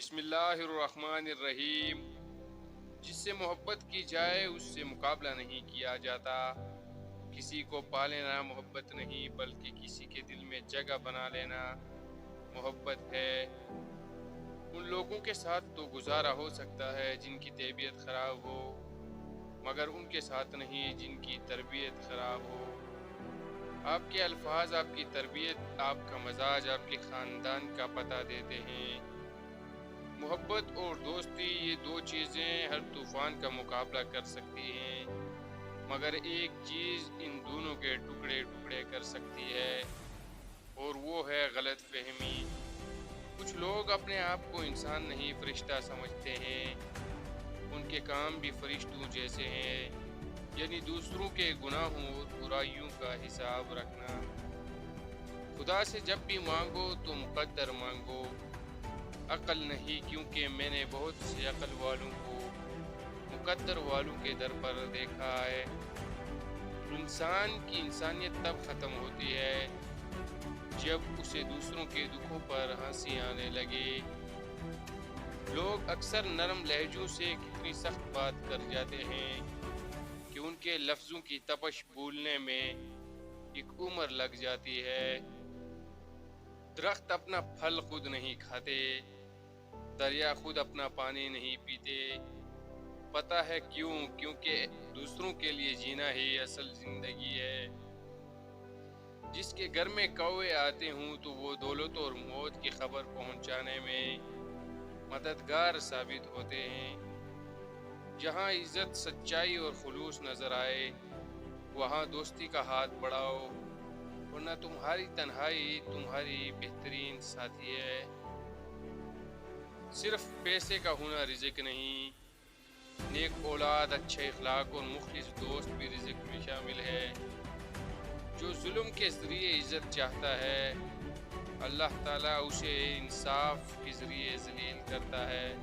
بسم اللہ الرحمن الرحیم۔ جس سے محبت کی جائے اس سے مقابلہ نہیں کیا جاتا۔ کسی کو پا لینا محبت نہیں بلکہ کسی کے دل میں جگہ بنا لینا محبت ہے۔ ان لوگوں کے ساتھ تو گزارا ہو سکتا ہے جن کی طبیعت خراب ہو، مگر ان کے ساتھ نہیں جن کی تربیت خراب ہو۔ آپ کے الفاظ، آپ کی تربیت، آپ کا مزاج، آپ کے خاندان کا پتہ دیتے ہیں۔ محبت اور دوستی، یہ دو چیزیں ہر طوفان کا مقابلہ کر سکتی ہیں، مگر ایک چیز ان دونوں کے ٹکڑے ٹکڑے کر سکتی ہے، اور وہ ہے غلط فہمی۔ کچھ لوگ اپنے آپ کو انسان نہیں فرشتہ سمجھتے ہیں۔ ان کے کام بھی فرشتوں جیسے ہیں، یعنی دوسروں کے گناہوں اور برائیوں کا حساب رکھنا۔ خدا سے جب بھی مانگو تو مقدر مانگو، عقل نہیں، کیونکہ میں نے بہت سے عقل والوں کو مقدر والوں کے در پر دیکھا ہے۔ انسان کی انسانیت تب ختم ہوتی ہے جب اسے دوسروں کے دکھوں پر ہنسی آنے لگے۔ لوگ اکثر نرم لہجوں سے کتنی سخت بات کر جاتے ہیں کہ ان کے لفظوں کی تپش بھولنے میں ایک عمر لگ جاتی ہے۔ درخت اپنا پھل خود نہیں کھاتے، دریا خود اپنا پانی نہیں پیتے۔ پتہ ہے کیوں؟ کیونکہ دوسروں کے لیے جینا ہی اصل زندگی ہے۔ جس کے گھر میں کوے آتے ہوں تو وہ دولت اور موت کی خبر پہنچانے میں مددگار ثابت ہوتے ہیں۔ جہاں عزت، سچائی اور خلوص نظر آئے وہاں دوستی کا ہاتھ بڑھاؤ، ورنہ تمہاری تنہائی تمہاری بہترین ساتھی ہے۔ صرف پیسے کا ہونا رزق نہیں، نیک اولاد، اچھے اخلاق اور مخلص دوست بھی رزق میں شامل ہے۔ جو ظلم کے ذریعے عزت چاہتا ہے، اللہ تعالیٰ اسے انصاف کے ذریعے ذلیل کرتا ہے۔